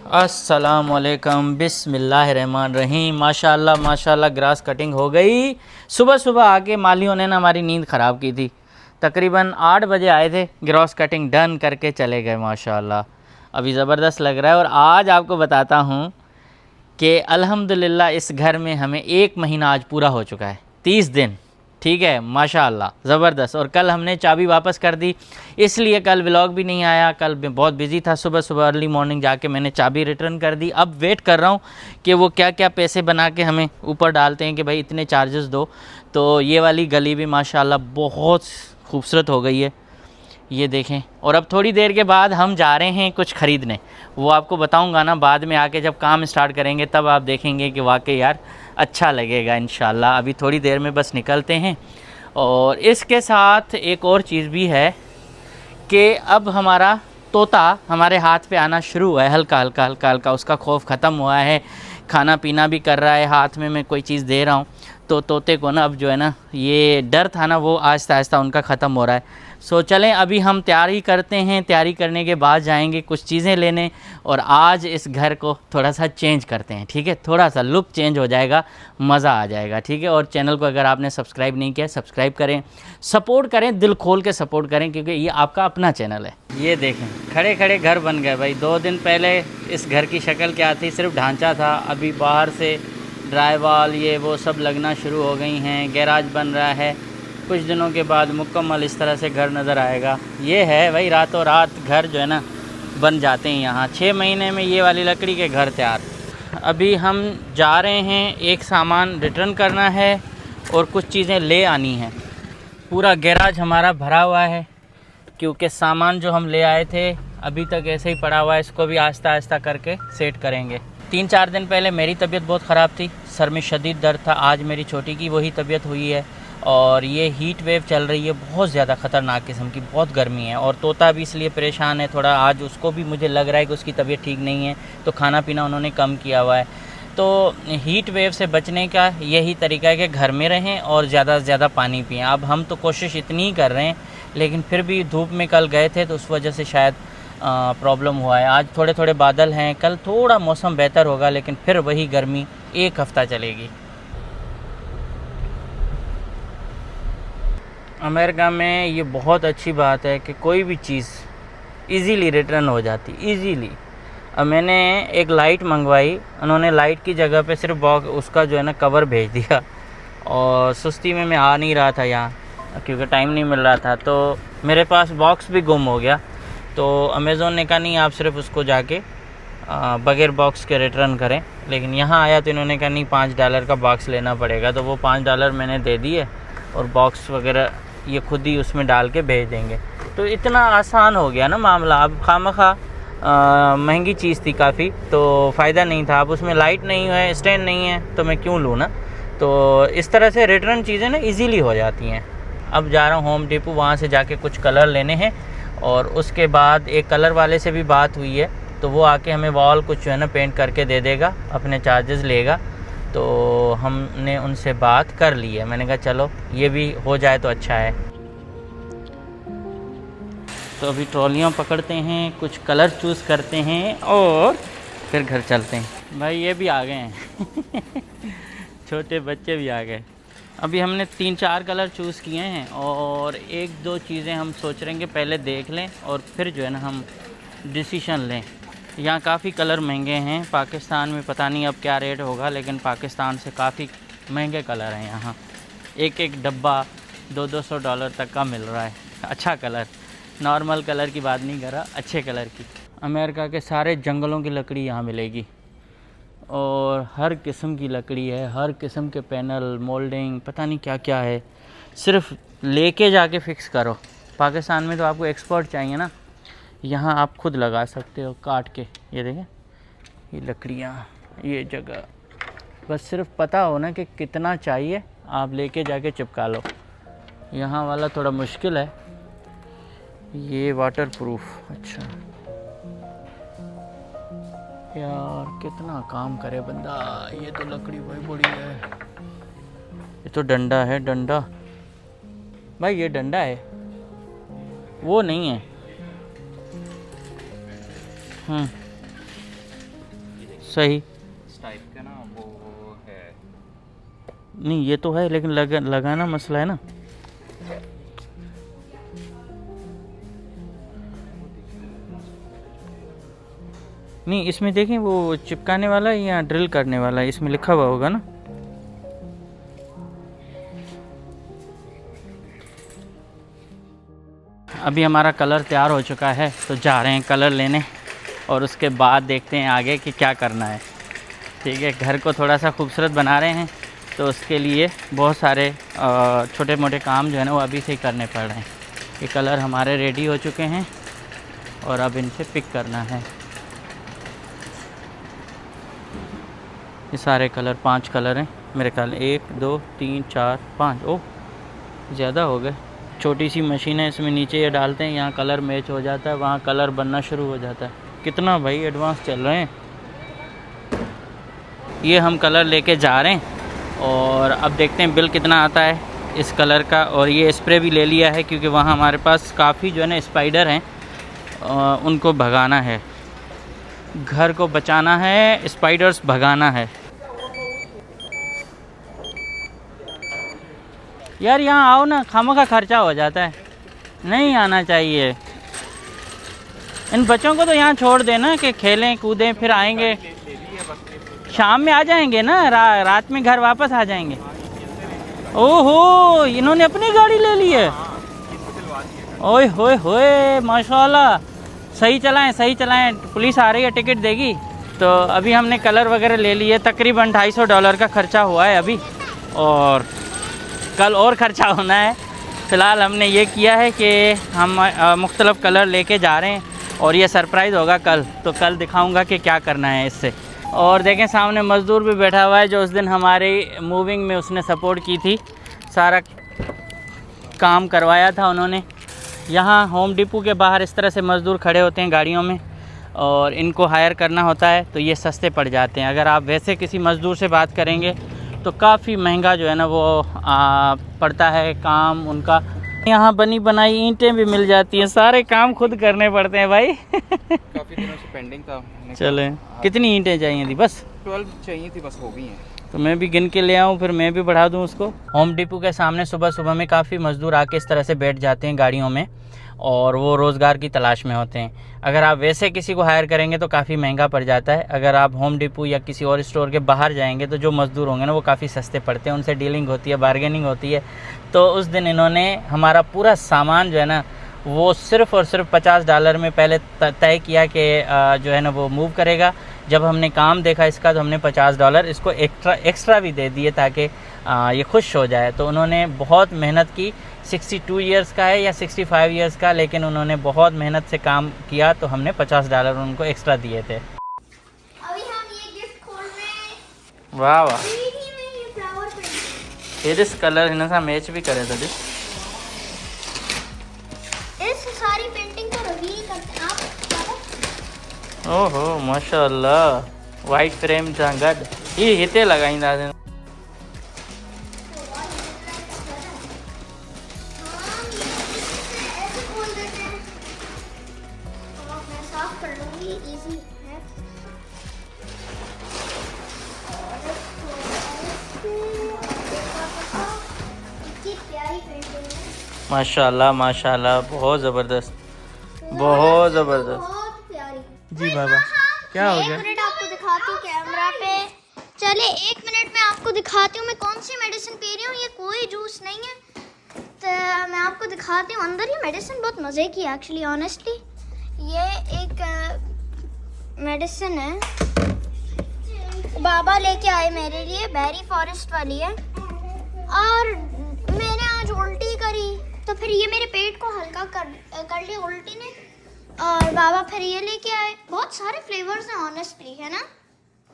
अस्सलामुअलैकुम, बिस्मिल्लाहिर्रहमानिर्रहीम। माशाल्लाह माशाल्लाह ग्रास कटिंग हो गई। सुबह सुबह आके मालियों ने ना हमारी नींद ख़राब की थी। तकरीबन 8 बजे आए थे, ग्रास कटिंग डन करके चले गए। माशाल्लाह अभी ज़बरदस्त लग रहा है। और आज आपको बताता हूँ कि अल्हम्दुलिल्लाह इस घर में हमें 1 महीना आज पूरा हो चुका है, 30 दिन। ठीक है, माशाअल्लाह ज़बरदस्त। और कल हमने चाबी वापस कर दी, इसलिए कल व्लॉग भी नहीं आया। कल मैं बहुत बिजी था, सुबह सुबह अर्ली मॉर्निंग जाके मैंने चाबी रिटर्न कर दी। अब वेट कर रहा हूँ कि वो क्या क्या पैसे बना के हमें ऊपर डालते हैं कि भाई इतने चार्जेस दो। तो ये वाली गली भी माशाअल्लाह बहुत खूबसूरत हो गई है, ये देखें। और अब थोड़ी देर के बाद हम जा रहे हैं कुछ ख़रीदने, वो आपको बताऊंगा ना बाद में आके, जब काम स्टार्ट करेंगे तब आप देखेंगे कि वाकई यार अच्छा लगेगा इंशाल्लाह। अभी थोड़ी देर में बस निकलते हैं। और इसके साथ एक और चीज़ भी है कि अब हमारा तोता हमारे हाथ पे आना शुरू हुआ है, हल्का हल्का हल्का हल्का। उसका खौफ ख़त्म हुआ है, खाना पीना भी कर रहा है, हाथ में मैं कोई चीज़ दे रहा हूँ तो तोते को ना अब जो है ना ये डर था ना वो आहिस्ता आहिस्ता उनका ख़त्म हो रहा है। सो चलें अभी हम तैयारी करते हैं, तैयारी करने के बाद जाएंगे कुछ चीज़ें लेने। और आज इस घर को थोड़ा सा चेंज करते हैं, ठीक है, थोड़ा सा लुक चेंज हो जाएगा, मज़ा आ जाएगा, ठीक है। और चैनल को अगर आपने सब्सक्राइब नहीं किया सब्सक्राइब करें, सपोर्ट करें, दिल खोल के सपोर्ट करें, क्योंकि ये आपका अपना चैनल है। ये देखें खड़े खड़े घर बन गए भाई। 2 दिन पहले इस घर की शक्ल क्या थी, सिर्फ ढांचा था। अभी बाहर से ड्राईवाल ये वो सब लगना शुरू हो गई हैं, गैराज बन रहा है। कुछ दिनों के बाद मुकम्मल इस तरह से घर नज़र आएगा। ये है भाई, रातों रात घर जो है ना बन जाते हैं यहाँ। 6 महीने में ये वाली लकड़ी के घर तैयार। अभी हम जा रहे हैं, एक सामान रिटर्न करना है और कुछ चीज़ें ले आनी हैं। पूरा गैराज हमारा भरा हुआ है क्योंकि सामान जो हम ले आए थे अभी तक ऐसे ही पड़ा हुआ है। इसको भी आहिस्ता आहिस्ता करके सेट करेंगे। 3-4 दिन पहले मेरी तबीयत बहुत ख़राब थी, सर में शदीद दर्द था। आज मेरी छोटी की वही तबीयत हुई है। और ये हीट वेव चल रही है बहुत ज़्यादा ख़तरनाक किस्म की, बहुत गर्मी है। और तोता भी इसलिए परेशान है थोड़ा, आज उसको भी मुझे लग रहा है कि उसकी तबीयत ठीक नहीं है, तो खाना पीना उन्होंने कम किया हुआ है। तो हीट वेव से बचने का यही तरीका है कि घर में रहें और ज़्यादा से ज़्यादा पानी पिएं। अब हम तो कोशिश इतनी ही कर रहे हैं, लेकिन फिर भी धूप में कल गए थे तो उस वजह से शायद प्रॉब्लम हुआ है। आज थोड़े थोड़े बादल हैं, कल थोड़ा मौसम बेहतर होगा, लेकिन फिर वही गर्मी 1 हफ़्ता चलेगी। अमेरिका में ये बहुत अच्छी बात है कि कोई भी चीज़ इजीली रिटर्न हो जाती, इजीली। अब मैंने एक लाइट मंगवाई, उन्होंने लाइट की जगह पे सिर्फ बॉक्स उसका जो है ना कवर भेज दिया। और सुस्ती में मैं आ नहीं रहा था यहाँ क्योंकि टाइम नहीं मिल रहा था, तो मेरे पास बॉक्स भी गुम हो गया। तो अमेज़ोन ने कहा नहीं, आप सिर्फ उसको जाके बगैर बॉक्स के रिटर्न करें। लेकिन यहाँ आया तो इन्होंने कहा नहीं, $5 का बॉक्स लेना पड़ेगा। तो वो $5 मैंने दे दिए और बॉक्स वगैरह ये खुद ही उसमें डाल के भेज देंगे। तो इतना आसान हो गया ना मामला। अब खामखा महंगी चीज़ थी काफ़ी, तो फ़ायदा नहीं था। अब उसमें लाइट नहीं है, स्टैंड नहीं है, तो मैं क्यों लूँ ना। तो इस तरह से रिटर्न चीज़ें ना इजीली हो जाती हैं। अब जा रहा हूँ होम डिपो, वहाँ से जाके कुछ कलर लेने हैं। और उसके बाद एक कलर वाले से भी बात हुई है, तो वो आके हमें वॉल कुछ जो है ना पेंट करके दे देगा, अपने चार्जेस लेगा। तो हमने उनसे बात कर ली है। मैंने कहा चलो ये भी हो जाए तो अच्छा है। तो अभी ट्रॉलियाँ पकड़ते हैं, कुछ कलर चूज़ करते हैं और फिर घर चलते हैं। भाई ये भी आ गए हैं छोटे बच्चे भी आ गए। अभी हमने 3-4 कलर चूज़ किए हैं और 1-2 चीज़ें हम सोच रहे हैं कि पहले देख लें और फिर जो है ना हम डिसीशन लें। यहाँ काफ़ी कलर महंगे हैं, पाकिस्तान में पता नहीं अब क्या रेट होगा, लेकिन पाकिस्तान से काफ़ी महंगे कलर हैं यहाँ। एक डब्बा $200 तक का मिल रहा है। अच्छा कलर, नॉर्मल कलर की बात नहीं कर रहा, अच्छे कलर की। अमेरिका के सारे जंगलों की लकड़ी यहाँ मिलेगी और हर किस्म की लकड़ी है, हर किस्म के पैनल, मोल्डिंग, पता नहीं क्या क्या है। सिर्फ लेके जाके फिक्स करो। पाकिस्तान में तो आपको एक्सपर्ट चाहिए ना, यहाँ आप खुद लगा सकते हो काट के। ये देखें ये लकड़ियाँ, ये जगह, बस सिर्फ पता हो ना कि कितना चाहिए, आप लेके जाके चिपका लो। यहाँ वाला थोड़ा मुश्किल है, ये वाटर प्रूफ। अच्छा यार कितना काम करे बंदा। ये तो लकड़ी बड़ी बड़ी है, ये तो डंडा है, डंडा भाई, ये डंडा है, वो नहीं है। सही इस टाइप का ना वो है। नहीं, ये तो है लेकिन लगाना मसला है ना। नहीं, इसमें देखें वो चिपकाने वाला है या ड्रिल करने वाला है, इसमें लिखा हुआ होगा ना। अभी हमारा कलर तैयार हो चुका है, तो जा रहे हैं कलर लेने और उसके बाद देखते हैं आगे कि क्या करना है। ठीक है, घर को थोड़ा सा खूबसूरत बना रहे हैं, तो उसके लिए बहुत सारे छोटे मोटे काम जो है ना वो अभी से ही करने पड़ रहे हैं। ये कलर हमारे रेडी हो चुके हैं और अब इनसे पिक करना है। ये सारे कलर 5 कलर हैं मेरे ख्याल, 1 2 3 4 5। ओह, ज़्यादा हो गए। छोटी सी मशीन है, इसमें नीचे ये डालते हैं, यहाँ कलर मैच हो जाता है, वहाँ कलर बनना शुरू हो जाता है। कितना भाई एडवांस चल रहे हैं। ये हम कलर लेके जा रहे हैं और अब देखते हैं बिल कितना आता है इस कलर का। और ये स्प्रे भी ले लिया है क्योंकि वहाँ हमारे पास काफ़ी जो है ना स्पाइडर हैं, उनको भगाना है, घर को बचाना है, स्पाइडर्स भगाना है। यार यहाँ आओ ना, खामों का खर्चा हो जाता है, नहीं आना चाहिए। इन बच्चों को तो यहाँ छोड़ देना कि खेलें कूदें, फिर आएंगे शाम में आ जाएंगे ना, रात में घर वापस आ जाएंगे। ओहो, इन्होंने अपनी गाड़ी ले ली है। ओए होए होए, माशाल्लाह। सही चलाएं, सही चलाएं, पुलिस आ रही है, टिकट देगी। तो अभी हमने कलर वगैरह ले लिए, तकरीबन $250 का खर्चा हुआ है अभी, और कल और ख़र्चा होना है। फ़िलहाल हमने ये किया है कि हम मुख्तलिफ़ कलर लेके जा रहे हैं और ये सरप्राइज़ होगा कल, तो कल दिखाऊंगा कि क्या करना है इससे। और देखें सामने मज़दूर भी बैठा हुआ है जो उस दिन हमारी मूविंग में उसने सपोर्ट की थी, सारा काम करवाया था उन्होंने। यहाँ होम डिपो के बाहर इस तरह से मज़दूर खड़े होते हैं गाड़ियों में, और इनको हायर करना होता है, तो ये सस्ते पड़ जाते हैं। अगर आप वैसे किसी मज़दूर से बात करेंगे तो काफ़ी महंगा जो है ना वो पड़ता है काम उनका। यहाँ बनी बनाई ईंटें भी मिल जाती हैं, सारे काम खुद करने पड़ते हैं भाई। काफ़ी दिनों से पेंडिंग था। चले, कितनी ईंटें चाहिए थी? बस 12 चाहिए थी, बस हो गई हैं। तो मैं भी गिन के ले आऊँ, फिर मैं भी बढ़ा दूँ उसको। होम डिपो के सामने सुबह सुबह में काफ़ी मज़दूर आके इस तरह से बैठ जाते हैं गाड़ियों में, और वो रोज़गार की तलाश में होते हैं। अगर आप वैसे किसी को हायर करेंगे तो काफ़ी महंगा पड़ जाता है। अगर आप होम डिपो या किसी और स्टोर के बाहर जाएंगे तो जो मज़दूर होंगे ना वो काफ़ी सस्ते पड़ते हैं, उनसे डीलिंग होती है, बार्गेनिंग होती है। तो उस दिन इन्होंने हमारा पूरा सामान जो है ना वो सिर्फ़ और सिर्फ $50 में पहले तय किया कि जो है ना वो मूव करेगा। जब हमने काम देखा इसका तो हमने $50 इसको एक्स्ट्रा भी दे दिए ताकि ये खुश हो जाए। तो उन्होंने बहुत मेहनत की, 62 इयर्स का है या 65 इयर्स का, लेकिन उन्होंने बहुत मेहनत से काम किया, तो हमने $50 उनको एक्स्ट्रा दिए थे। अभी हम ये गिफ्ट खोल रहे हैं। वाह वाह, 3D में ये फ्लावर पेंटिंग, ये दिस कलर हिन सां मैच भी करे था। इस सारी पेंटिंग को रिवील करते हैं आप। ओहो माशाअल्लाह, वाइट फ्रेम सां गॾु ये हिते लॻाईंदासीं। ऐसे खोल देते हैं और मैं साफ कर लूंगी, इजी है। कितनी प्यारी पेंटिंग है, माशाल्लाह माशाल्लाह, बहुत ज़बरदस्त, बहुत ज़बरदस्त। बहुत प्यारी। जी बाबा, क्या हो गया? एक मिनट आपको दिखाती हूँ कैमरा पे। चले 1 मिनट में आपको दिखाती हूँ मैं कौन सी मेडिसिन पी रही हूँ। ये कोई जूस नहीं है, तो मैं आपको दिखाती हूँ। अंदर ये मेडिसिन बहुत मज़े की है एक्चुअली, ऑनेस्टली। ये एक मेडिसिन है, बाबा लेके आए मेरे लिए, बेरी फॉरेस्ट वाली है। और मैंने आज उल्टी करी तो फिर ये मेरे पेट को हल्का कर लिया उल्टी ने, और बाबा फिर ये लेके आए। बहुत सारे फ्लेवर्स हैं ऑनेस्टली, है ना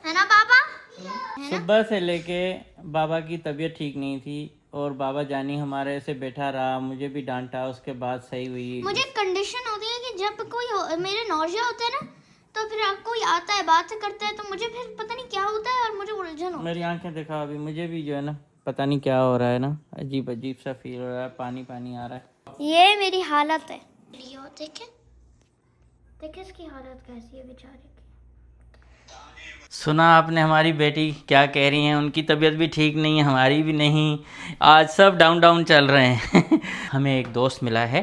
बाबा? है ना? सुबह से लेके बाबा की तबीयत ठीक नहीं थी और बाबा जानी हमारे से बैठा रहा, मुझे भी डांटा, उसके बाद सही हुई। मुझे कंडीशन होती है कि जब कोई मेरे नौजिया होता है ना, तो फिर कोई आता है बात करता है तो मुझे फिर पता नहीं क्या होता है और मुझे उलझन होती है। मेरी आंखें देखा, अभी मुझे भी जो है ना पता नहीं क्या हो रहा है ना, अजीब अजीब सा फील हो रहा है, पानी पानी आ रहा है। ये मेरी हालत है, लियो देखे इसकी हालत कैसी है बेचारे की। सुना आपने हमारी बेटी क्या कह रही हैं, उनकी तबीयत भी ठीक नहीं है, हमारी भी नहीं, आज सब डाउन डाउन चल रहे हैं। हमें एक दोस्त मिला है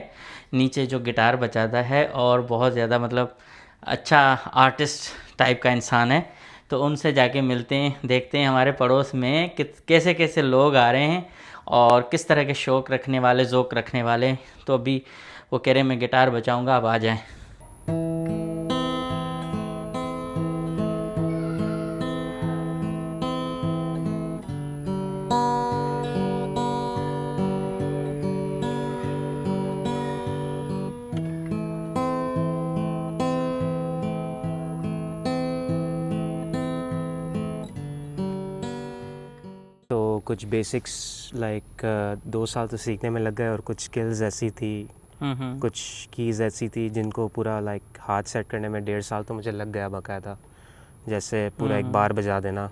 नीचे जो गिटार बजाता है और बहुत ज़्यादा मतलब अच्छा आर्टिस्ट टाइप का इंसान है, तो उनसे जाके मिलते हैं, देखते हैं हमारे पड़ोस में कैसे कैसे लोग आ रहे हैं और किस तरह के शौक़ रखने वाले, ज़ौक़ रखने वाले। तो अभी वो कह रहे हैं मैं गिटार बजाऊँगा, आप आ जाएँ। तो कुछ बेसिक्स लाइक 2 साल तो सीखने में लग गए और कुछ स्किल्स ऐसी थी, कुछ कीज़ ऐसी थी जिनको पूरा लाइक हाथ सेट करने में 1.5 साल तो मुझे लग गया बाकायदा। जैसे पूरा एक बार बजा देना,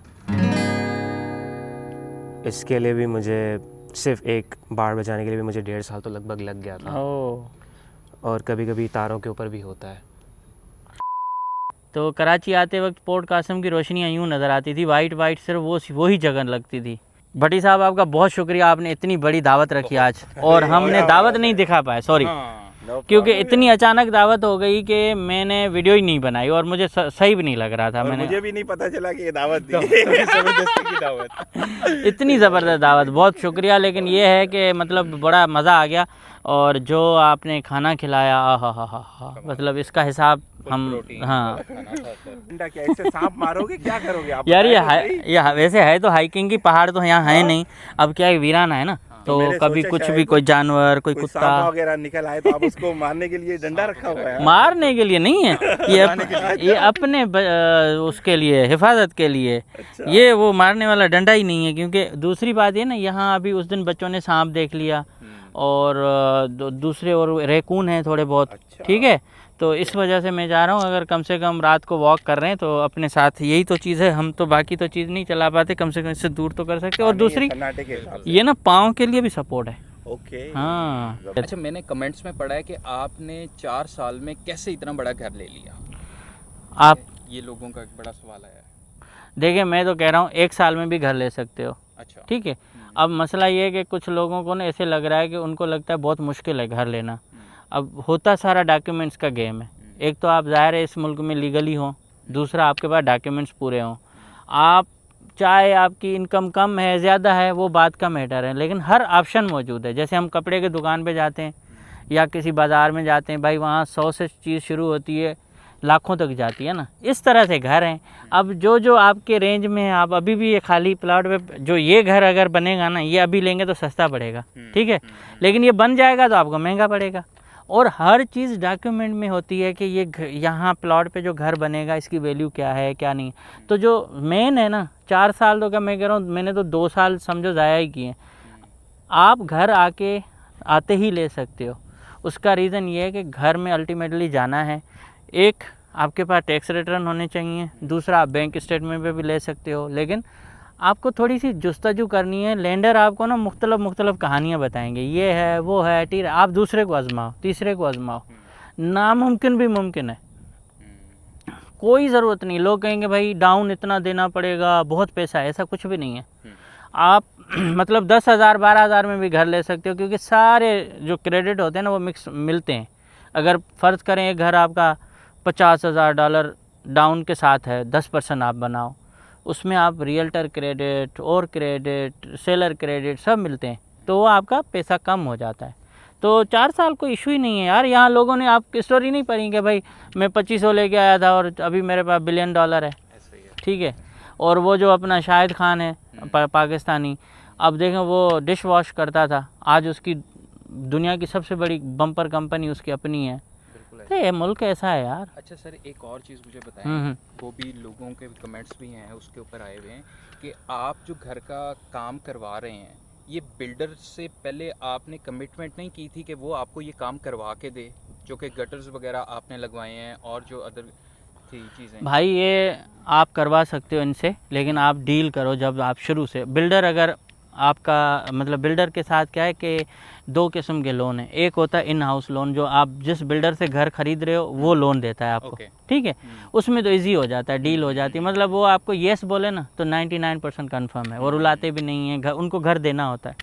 इसके लिए भी मुझे सिर्फ एक बार बजाने के लिए भी मुझे 1.5 साल तो लगभग लग गया था। और कभी कभी तारों के ऊपर भी होता है। तो कराची आते वक्त पोर्ट कासिम की रोशनियाँ यूँ नज़र आती थी, वाइट वाइट, सिर्फ वो ही जगह लगती थी। भट्टी साहब आपका बहुत शुक्रिया, आपने इतनी बड़ी दावत रखी आज और हमने दावत नहीं दिखा पाए, सॉरी, क्योंकि इतनी अचानक दावत हो गई कि मैंने वीडियो ही नहीं बनाई और मुझे सही भी नहीं लग रहा था। मैंने मुझे भी नहीं पता चला कि ये दावत थी। जबरदस्ती की दावत। इतनी ज़बरदस्त दावत, बहुत शुक्रिया। लेकिन ये है कि मतलब बड़ा मज़ा आ गया और जो आपने खाना खिलाया, हा, मतलब इसका हिसाब हम, हाँ क्या इससे सांप मारोगे, क्या करोगे आप? यार ये वैसे है तो हाइकिंग की पहाड़ तो यहाँ है नहीं, अब क्या है वीरान है ना, तो कभी कुछ भी कोई जानवर, कोई कुत्ता वगैरह निकल आए तो आप उसको मारने के लिए डंडा रखा हुआ है? मारने के लिए नहीं है ये अपने उसके लिए, हिफाजत के लिए। ये वो मारने वाला डंडा ही नहीं है। क्योंकि दूसरी बात ये ना, यहाँ अभी उस दिन बच्चों ने सांप देख लिया और दूसरे और रैकून हैं थोड़े बहुत, ठीक है, तो इस वजह से मैं जा रहा हूँ। अगर कम से कम रात को वॉक कर रहे हैं तो अपने साथ यही तो चीज़ है, हम तो बाकी तो चीज़ नहीं चला पाते, कम से कम इससे दूर तो कर सकते। और दूसरी ये ना पाँव के लिए भी सपोर्ट है। ओके, हाँ। अच्छा, मैंने कमेंट्स में पढ़ा है कि आपने 4 साल में कैसे इतना बड़ा घर ले लिया? आप, ये लोगों का एक बड़ा सवाल है। देखिए मैं तो कह रहा हूँ 1 साल में भी घर ले सकते हो, अच्छा, ठीक है। अब मसला ये है कि कुछ लोगों को ना ऐसे लग रहा है कि उनको लगता है बहुत मुश्किल है घर लेना। अब होता सारा डॉक्यूमेंट्स का गेम है। एक तो आप ज़ाहिर है इस मुल्क में लीगली हों, दूसरा आपके पास डॉक्यूमेंट्स पूरे हों। आप चाहे आपकी इनकम कम है ज़्यादा है वो बात का मैटर है, लेकिन हर ऑप्शन मौजूद है। जैसे हम कपड़े की दुकान पे जाते हैं या किसी बाज़ार में जाते हैं, भाई वहाँ 100 से चीज़ शुरू होती है, लाखों तक जाती है ना। इस तरह से घर हैं। अब जो आपके रेंज में है, आप अभी भी ये खाली प्लॉट पे जो ये घर अगर बनेगा ना, ये अभी लेंगे तो सस्ता पड़ेगा, ठीक है, लेकिन ये बन जाएगा तो आपको महंगा पड़ेगा। और हर चीज़ डॉक्यूमेंट में होती है कि ये यहाँ प्लॉट पे जो घर बनेगा इसकी वैल्यू क्या है क्या नहीं। तो जो मेन है ना, 4 साल तो क्या मैं कह रहा हूँ, मैंने तो 2 साल समझो ज़ाया ही किए। आप घर आते ही ले सकते हो। उसका रीज़न ये है कि घर में अल्टीमेटली जाना है। एक, आपके पास टैक्स रिटर्न होने चाहिए, दूसरा आप बैंक स्टेटमेंट पे भी ले सकते हो, लेकिन आपको थोड़ी सी जुस्तजू करनी है। लेंडर आपको ना मुख्तलिफ कहानियाँ बताएंगे, ये है वो है, ठीक है, आप दूसरे को आजमाओ, तीसरे को आजमाओ, नामुमकिन भी मुमकिन है। कोई ज़रूरत नहीं, लोग कहेंगे भाई डाउन इतना देना पड़ेगा, बहुत पैसा है, ऐसा कुछ भी नहीं है। आप मतलब 10,000 12,000 में भी घर ले सकते हो, क्योंकि सारे जो क्रेडिट होते हैं ना वो मिक्स मिलते हैं। अगर फ़र्ज़ करें एक घर आपका $50,000 डाउन के साथ है, 10% आप बनाओ, उसमें आप रियल्टर क्रेडिट और क्रेडिट, सेलर क्रेडिट सब मिलते हैं, तो वो आपका पैसा कम हो जाता है। तो 4 साल कोई इशू ही नहीं है यार। यहाँ लोगों ने आप स्टोरी नहीं पढ़ी कि भाई मैं 2500 लेके आया था और अभी मेरे पास $1 बिलियन है, ठीक है। और वो जो अपना शाहिद खान है पाकिस्तानी, अब देखें वो डिश वॉश करता था, आज उसकी दुनिया की सबसे बड़ी बम्पर कंपनी उसकी अपनी है। तो ये मुल्क ऐसा है यार। अच्छा सर, एक और चीज़ मुझे बताएं, वो भी लोगों के कमेंट्स भी हैं उसके ऊपर आए हुए हैं कि आप जो घर का काम करवा रहे हैं, ये बिल्डर से पहले आपने कमिटमेंट नहीं की थी कि वो आपको ये काम करवा के दे, जो कि गटर्स वगैरह आपने लगवाए हैं और जो अदर थी चीज़ें? भाई ये आप करवा सकते हो इनसे, लेकिन आप डील करो जब आप शुरू से। बिल्डर अगर आपका मतलब बिल्डर के साथ क्या है कि 2 किस्म के लोन है। एक होता है इन हाउस लोन, जो आप जिस बिल्डर से घर खरीद रहे हो वो लोन देता है आपको, Okay. ठीक है। उसमें तो इजी हो जाता है, डील हो जाती है, मतलब वो आपको येस बोले ना तो 99% कन्फर्म है, और रुलाते भी नहीं है, उनको घर देना होता है।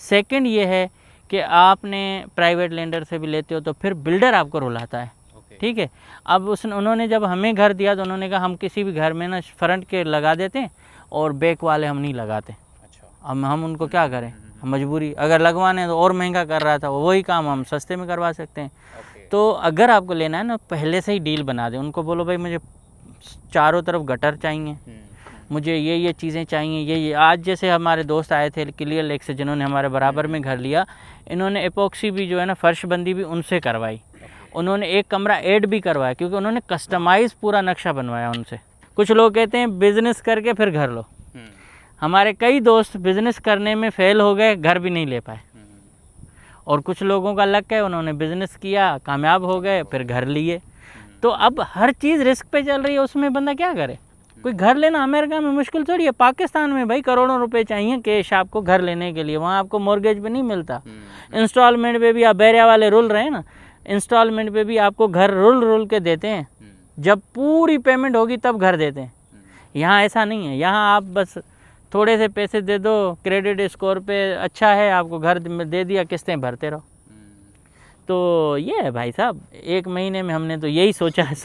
सेकंड ये है कि आपने प्राइवेट लेंडर से भी लेते हो तो फिर बिल्डर आपको रुलाता है, Okay. ठीक है। अब उन्होंने जब हमें घर दिया तो उन्होंने कहा हम किसी भी घर में ना फ्रंट के लगा देते हैं और बैक वाले हम नहीं लगाते। अच्छा। अब हम उनको क्या करें, मजबूरी, अगर लगवाने तो और महंगा कर रहा था, वही काम हम सस्ते में करवा सकते हैं। Okay. तो अगर आपको लेना है ना, पहले से ही डील बना दें, उनको बोलो भाई मुझे चारों तरफ गटर चाहिए, मुझे ये चीज़ें चाहिए, ये आज जैसे हमारे दोस्त आए थे क्लियर लेक से जिन्होंने हमारे बराबर में घर लिया, इन्होंने एपॉक्सी भी जो है ना फर्श बंदी भी उनसे करवाई, उन्होंने एक कमरा ऐड भी करवाया क्योंकि उन्होंने कस्टमाइज पूरा नक्शा बनवाया उनसे। कुछ लोग कहते हैं बिज़नेस करके फिर घर लो, हमारे कई दोस्त बिज़नेस करने में फेल हो गए, घर भी नहीं ले पाए। और कुछ लोगों का लक है, उन्होंने बिज़नेस किया, कामयाब हो गए, फिर घर लिए। तो अब हर चीज़ रिस्क पे चल रही है, उसमें बंदा क्या करे। कोई घर लेना अमेरिका में मुश्किल थोड़ी है, पाकिस्तान में भाई करोड़ों रुपए चाहिए कैश आपको घर लेने के लिए, वहाँ आपको मॉर्गेज पे नहीं मिलता। इंस्टॉलमेंट पे भी आप बैरिया वाले रुल रहे हैं ना, इंस्टॉलमेंट पे भी आपको घर रुल के देते हैं, जब पूरी पेमेंट होगी तब घर देते हैं। यहाँ ऐसा नहीं है, यहाँ आप बस थोड़े से पैसे दे दो, क्रेडिट स्कोर पे अच्छा है, आपको घर दे दिया, किस्तें भरते रहो। तो ये है भाई साहब, 1 महीने में हमने तो यही सोचा है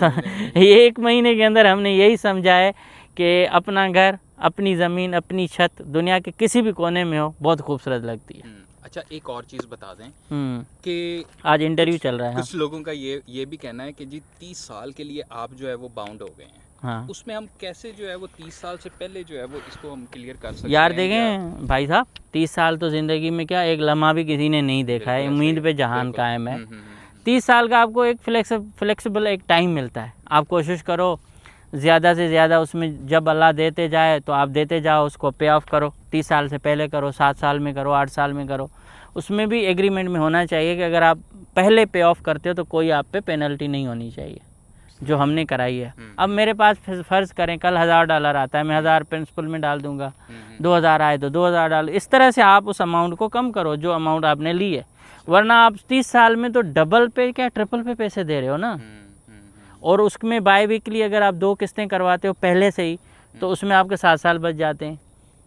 1 महीने के अंदर हमने यही समझा है कि अपना घर, अपनी ज़मीन, अपनी छत दुनिया के किसी भी कोने में हो, बहुत खूबसूरत लगती है। अच्छा, एक और चीज़ बता दें हम्म, कि आज इंटरव्यू चल रहा है। कुछ लोगों का ये भी कहना है कि जी 30 साल के लिए आप जो है वो बाउंड हो गए हैं। हाँ उसमें हम कैसे जो है वो 30 साल से पहले जो है वो इसको हम क्लियर कर सकते यार हैं? देखें भाई साहब, 30 साल तो ज़िंदगी में क्या एक लम्हा भी किसी ने नहीं देखा है, उम्मीद पे जहान कायम है। 30 साल का आपको एक फ्लेक्सिबल एक टाइम मिलता है, आप कोशिश करो ज़्यादा से ज़्यादा उसमें, जब अल्लाह देते जाए तो आप देते जाओ, उसको पे ऑफ करो। 30 साल से पहले करो, 7 साल में करो, 8 साल में करो। उसमें भी एग्रीमेंट में होना चाहिए कि अगर आप पहले पे ऑफ करते हो तो कोई आप पे पेनल्टी नहीं होनी चाहिए, जो हमने कराई है। अब मेरे पास फ़र्ज़ करें कल $1000 आता है, मैं 1000 प्रिंसिपल में डाल दूंगा, 2000 आए तो 2000 डाल, इस तरह से आप उस अमाउंट को कम करो जो अमाउंट आपने ली है। वरना आप 30 साल में तो डबल पे क्या ट्रिपल पे पैसे दे रहे हो ना। और उसमें बाई वीकली अगर आप 2 किस्तें करवाते हो पहले से ही, तो उसमें आपके 7 साल बच जाते हैं।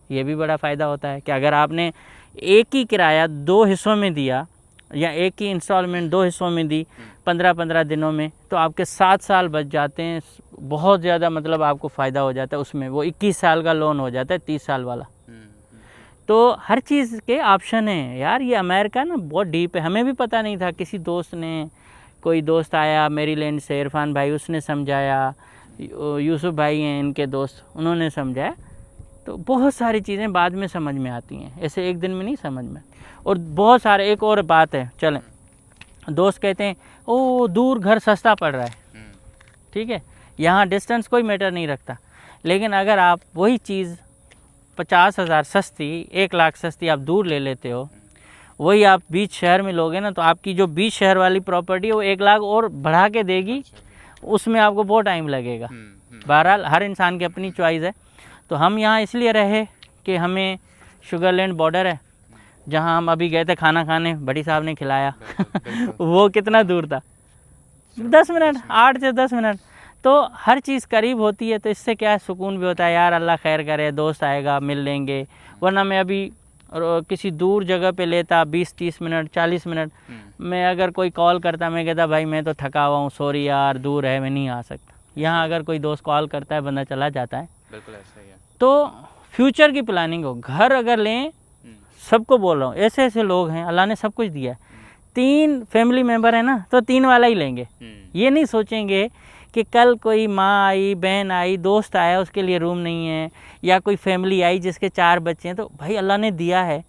ये भी बड़ा फ़ायदा होता है कि अगर आपने एक ही किराया 2 हिस्सों में दिया या एक ही इंस्टॉलमेंट 2 हिस्सों में दी 15-15 दिनों में, तो आपके 7 साल बच जाते हैं। बहुत ज़्यादा मतलब आपको फ़ायदा हो जाता है उसमें। वो 21 साल का लोन हो जाता है 30 साल वाला। तो हर चीज़ के ऑप्शन हैं यार। ये अमेरिका ना बहुत डीप है, हमें भी पता नहीं था। किसी दोस्त ने, कोई दोस्त आया मेरीलैंड से, इरफान भाई, उसने समझाया, यूसुफ भाई हैं इनके दोस्त, उन्होंने समझाया। तो बहुत सारी चीज़ें बाद में समझ में आती हैं, ऐसे एक दिन में नहीं समझ में। और बहुत सारे, एक और बात है, चलें, दोस्त कहते हैं ओ दूर घर सस्ता पड़ रहा है, ठीक है, यहाँ डिस्टेंस कोई मैटर नहीं रखता। लेकिन अगर आप वही चीज़ 50,000 सस्ती, 1 लाख सस्ती आप दूर ले लेते हो, वही आप बीच शहर में लोगे ना, तो आपकी जो बीच शहर वाली प्रॉपर्टी है वो 1 लाख और बढ़ा के देगी, उसमें आपको बहुत टाइम लगेगा। बहरहाल हर इंसान की अपनी चॉइस है। तो हम यहाँ इसलिए रहे कि हमें शुगरलैंड बॉर्डर है, जहाँ हम अभी गए थे खाना खाने, बड़ी साहब ने खिलाया वो कितना दूर था, 10 मिनट, 8 से 10 मिनट। तो हर चीज़ करीब होती है, तो इससे क्या है, सुकून भी होता है यार, अल्लाह खैर करे, दोस्त आएगा मिल लेंगे। वरना मैं अभी किसी दूर जगह पे लेता 20-30 मिनट, 40 मिनट, मैं अगर कोई कॉल करता, मैं कहता भाई मैं तो थका हुआ हूँ, सॉरी यार दूर है, मैं नहीं आ सकता। यहाँ अगर कोई दोस्त कॉल करता है, बंदा चला जाता है। बिल्कुल ऐसा ही है। तो फ्यूचर की प्लानिंग हो, घर अगर लें, सबको बोल रहा हूँ, ऐसे ऐसे लोग हैं, अल्लाह ने सब कुछ दिया है। 3 फैमिली मेम्बर है ना, तो 3 वाला ही लेंगे। ये नहीं सोचेंगे कि कल कोई माँ आई, बहन आई, दोस्त आया, उसके लिए रूम नहीं है, या कोई फैमिली आई जिसके 4 बच्चे हैं। तो भाई अल्लाह ने दिया है,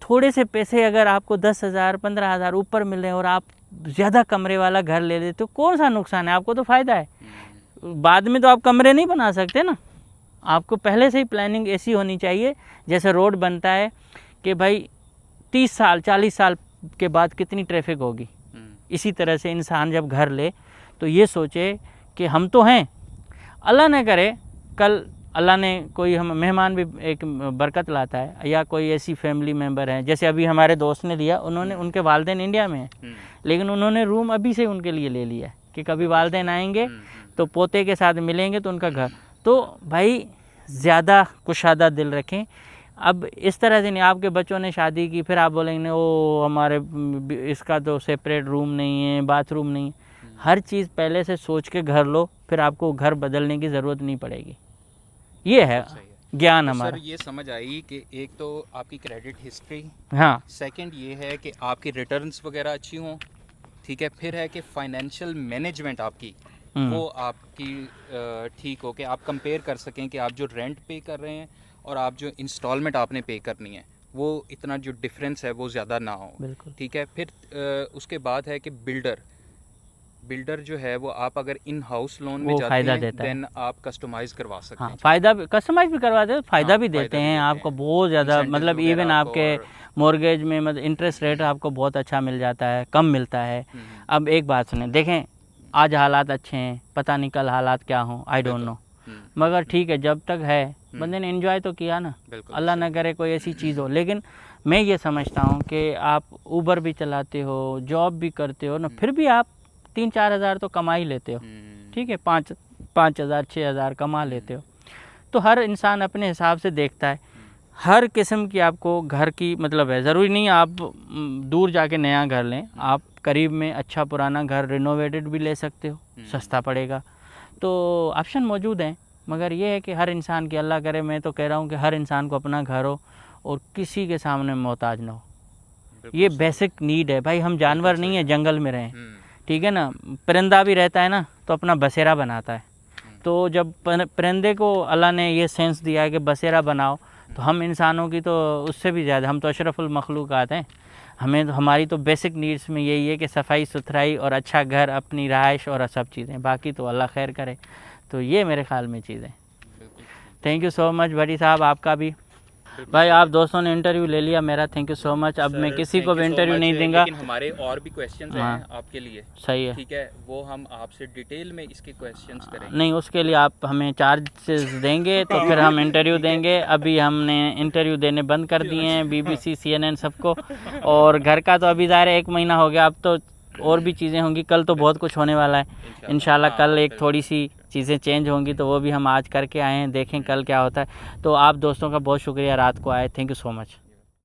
थोड़े से पैसे अगर आपको 10,000 15,000 ऊपर मिल रहे हैं और आप ज़्यादा कमरे वाला घर ले लेते, तो कौन सा नुकसान है, आपको तो फ़ायदा है। बाद में तो आप कमरे नहीं बना सकते ना, आपको पहले से ही प्लानिंग ऐसी होनी चाहिए। जैसे रोड बनता है कि भाई 30 साल 40 साल के बाद कितनी ट्रैफिक होगी, इसी तरह से इंसान जब घर ले तो ये सोचे कि हम तो हैं, अल्लाह न करे कल अल्लाह ने कोई हम मेहमान भी एक बरकत लाता है, या कोई ऐसी फैमिली मेम्बर है, जैसे अभी हमारे दोस्त ने दिया, उन्होंने उनके वालिदैन इंडिया में हैं, लेकिन उन्होंने रूम अभी से उनके लिए ले लिया है कि कभी वालिदैन आएंगे तो पोते के साथ मिलेंगे तो उनका घर। तो भाई ज़्यादा कुशादा दिल रखें। अब इस तरह से नहीं, आपके बच्चों ने शादी की फिर आप बोलेंगे ओ हमारे इसका तो सेपरेट रूम नहीं है, बाथरूम नहीं। हर चीज़ पहले से सोच के घर लो, फिर आपको घर बदलने की ज़रूरत नहीं पड़ेगी। ये है ज्ञान तो हमारा। सर ये समझ आई कि एक तो आपकी क्रेडिट हिस्ट्री, हाँ, सेकंड ये है कि आपकी रिटर्न्स वगैरह अच्छी हों, ठीक है, फिर है कि फाइनेंशियल मैनेजमेंट आपकी वो आपकी ठीक हो, कि आप कंपेयर कर सकें कि आप जो रेंट पे कर रहे हैं और आप जो इंस्टॉलमेंट आपने पे करनी है वो इतना जो डिफरेंस है वो ज़्यादा ना हो। बिल्कुल। ठीक है, फिर उसके बाद है कि बिल्डर जो है वो आप अगर इन हाउस लोन में वो जाते फ़ायदा हैं देता है। देन आप कस्टमाइज़ करवा सकते हाँ, हैं। फ़ायदा भी कस्टमाइज़ भी करवाते हैं, फ़ायदा हाँ, भी फ़ायदा देते भी हैं देते आपको हैं। बहुत ज़्यादा, Incentives मतलब वगैरह इवन आपको आपके और- मॉर्गेज में मतलब इंटरेस्ट रेट आपको बहुत अच्छा मिल जाता है, कम मिलता है। अब एक बात सुने, देखें आज हालात अच्छे हैं, पता नहीं कल हालात क्या हों, आई डोंट नो, मगर ठीक है जब तक है बंदे ने एंजॉय तो किया ना। बिल्कुल अल्लाह ना करे कोई ऐसी चीज़ हो। लेकिन मैं ये समझता हूँ कि आप ऊबर भी चलाते हो, जॉब भी करते हो ना, फिर भी आप 3-4 हज़ार तो कमा ही लेते हो, ठीक है, 5,000 6,000 कमा लेते हो। तो हर इंसान अपने हिसाब से देखता है। हर किस्म की आपको घर की मतलब है, ज़रूरी नहीं आप दूर जाके नया घर लें, आप करीब में अच्छा पुराना घर रिनोवेटेड भी ले सकते हो, सस्ता पड़ेगा। तो ऑप्शन मौजूद हैं, मगर ये है कि हर इंसान की, अल्लाह करे, मैं तो कह रहा हूँ कि हर इंसान को अपना घर हो और किसी के सामने मोहताज ना हो। ये बेसिक नीड है भाई। हम जानवर नहीं है जंगल में रहें, ठीक है ना। परिंदा भी रहता है ना तो अपना बसेरा बनाता है। तो जब परिंदे को अल्लाह ने ये सेंस दिया है कि बसेरा बनाओ, तो हम इंसानों की तो उससे भी ज़्यादा, हम तो अशरफुल मखलूक़ात हैं। हमें तो हमारी तो बेसिक नीड्स में यही है कि सफाई सुथराई और अच्छा घर, अपनी रहाइश और सब चीज़ें, बाकी तो अल्लाह खैर करे। तो ये मेरे ख्याल में चीज़ें। थैंक यू सो मच बड़ी साहब, आपका भी। भाई आप दोस्तों ने इंटरव्यू ले लिया मेरा, थैंक यू सो मच। अब मैं किसी को भी इंटरव्यू नहीं दूंगा। लेकिन हमारे और भी क्वेश्चंस हैं आपके लिए, सही है, ठीक है, वो हम आपसे डिटेल में इसके क्वेश्चंस करेंगे। नहीं उसके लिए आप हमें चार्जेस देंगे तो फिर हम इंटरव्यू देंगे। अभी हमने इंटरव्यू देने बंद कर दिए हैं, BBC CNN सबको। और घर का तो अभी ज़ाहिर है 1 महीना हो गया, अब तो और भी चीज़ें होंगी, कल तो बहुत कुछ होने वाला है इंशाल्लाह। कल एक थोड़ी सी चीज़ें चेंज होंगी तो वो भी हम आज करके आए हैं, देखें कल क्या होता है। तो आप दोस्तों का बहुत शुक्रिया, रात को आए, थैंक यू सो मच।